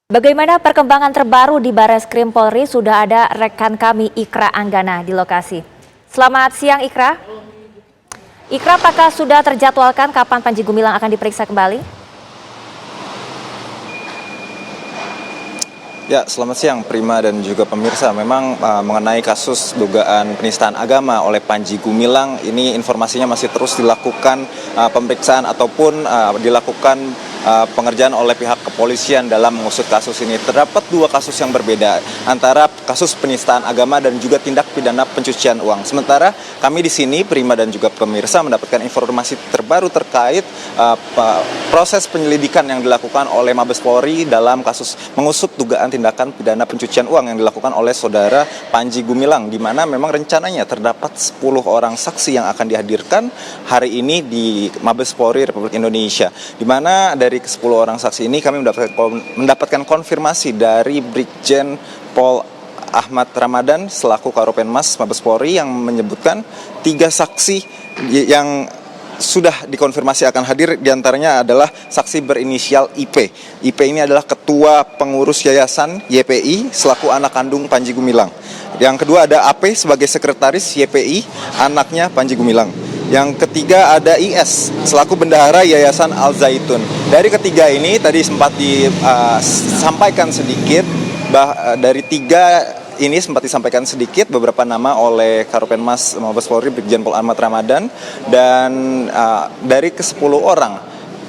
Bagaimana perkembangan terbaru di Bareskrim Polri? Sudah ada rekan kami Ikra Anggana di lokasi. Selamat siang Ikra. Ikra, apakah sudah terjadwalkan kapan Panji Gumilang akan diperiksa kembali? Ya, selamat siang Prima dan juga pemirsa. Memang mengenai kasus dugaan penistaan agama oleh Panji Gumilang, ini informasinya masih terus dilakukan pemeriksaan ataupun dilakukan pengerjaan oleh pihak kepolisian dalam mengusut kasus ini. Terdapat dua kasus yang berbeda antara kasus penistaan agama dan juga tindak pidana pencucian uang. Sementara kami di sini, Prima dan juga pemirsa, mendapatkan informasi terbaru terkait proses penyelidikan yang dilakukan oleh Mabes Polri dalam kasus mengusut dugaan tindakan pidana pencucian uang yang dilakukan oleh saudara Panji Gumilang, di mana memang rencananya terdapat 10 orang saksi yang akan dihadirkan hari ini di Mabes Polri Republik Indonesia. Di mana dari ke-10 orang saksi ini kami mendapatkan konfirmasi dari Brigjen Pol Ahmad Ramadan selaku Karopenmas Mabes Polri yang menyebutkan 3 saksi yang sudah dikonfirmasi akan hadir, diantaranya adalah saksi berinisial IP. IP ini adalah Ketua Pengurus Yayasan YPI selaku anak kandung Panji Gumilang. Yang kedua ada AP sebagai Sekretaris YPI, anaknya Panji Gumilang. Yang ketiga ada IS selaku Bendahara Yayasan Al Zaitun. Dari ketiga ini tadi sempat disampaikan sedikit, dari 3 ini sempat disampaikan sedikit beberapa nama oleh Karopenmas Mabes Polri Brigjen Pol Ahmad Ramadan, dan dari ke-10 orang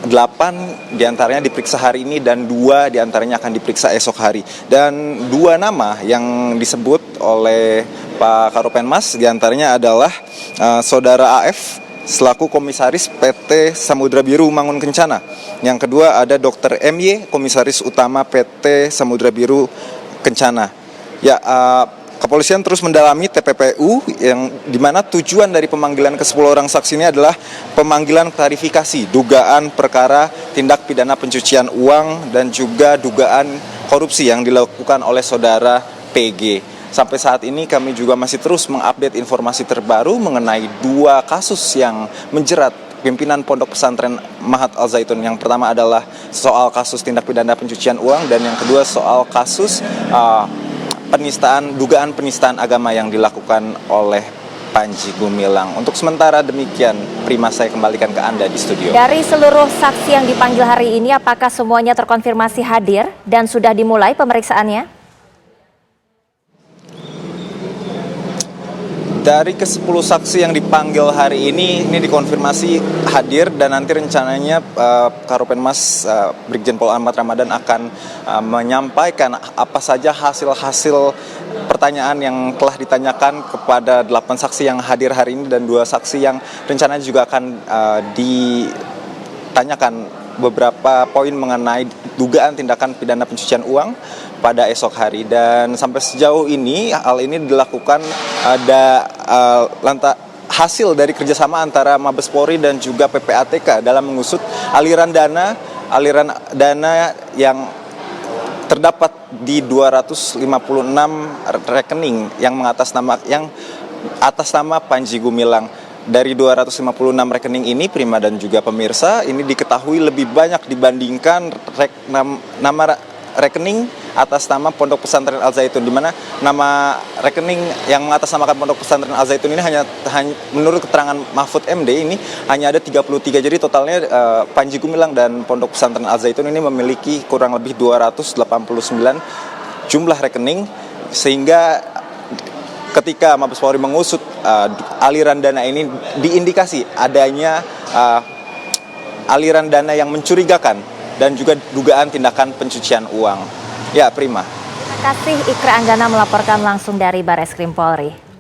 8 diantaranya diperiksa hari ini dan 2 diantaranya akan diperiksa esok hari. Dan 2 nama yang disebut oleh Pak Karopenmas diantaranya adalah Saudara AF selaku Komisaris PT Samudra Biru Mangun Kencana. Yang kedua ada Dr. MY, Komisaris Utama PT Samudra Biru Kencana. Ya, kepolisian terus mendalami TPPU yang dimana tujuan dari pemanggilan ke-10 orang saksi ini adalah pemanggilan klarifikasi dugaan perkara tindak pidana pencucian uang dan juga dugaan korupsi yang dilakukan oleh saudara PG. Sampai saat ini kami juga masih terus mengupdate informasi terbaru mengenai 2 kasus yang menjerat pimpinan Pondok Pesantren Mahat Al Zaitun. Yang pertama adalah soal kasus tindak pidana pencucian uang dan yang kedua soal kasus dugaan penistaan agama yang dilakukan oleh Panji Gumilang. Untuk sementara demikian, Prima, saya kembalikan ke Anda di studio. Dari seluruh saksi yang dipanggil hari ini, apakah semuanya terkonfirmasi hadir dan sudah dimulai pemeriksaannya? Dari ke-10 saksi yang dipanggil hari ini dikonfirmasi hadir dan nanti rencananya Karopenmas Brigjen Pol Ahmad Ramadan akan menyampaikan apa saja hasil-hasil pertanyaan yang telah ditanyakan kepada 8 saksi yang hadir hari ini dan 2 saksi yang rencananya juga akan ditanyakan beberapa poin mengenai dugaan tindakan pidana pencucian uang pada esok hari. Dan sampai sejauh ini hal ini dilakukan hasil dari kerjasama antara Mabes Polri dan juga PPATK dalam mengusut aliran dana yang terdapat di 256 rekening yang atas nama Panji Gumilang. Dari 256 rekening ini, Prima dan juga pemirsa, ini diketahui lebih banyak dibandingkan nama rekening atas nama Pondok Pesantren Al Zaitun, di mana nama rekening yang mengatasnamakan Pondok Pesantren Al Zaitun ini hanya menurut keterangan Mahfud MD ini hanya ada 33. Jadi totalnya Panji Gumilang dan Pondok Pesantren Al Zaitun ini memiliki kurang lebih 289 jumlah rekening, sehingga ketika Mabes Polri mengusut aliran dana ini diindikasi adanya aliran dana yang mencurigakan dan juga dugaan tindakan pencucian uang. Ya, Prima. Terima kasih Ikra Anggana melaporkan langsung dari Bareskrim Polri.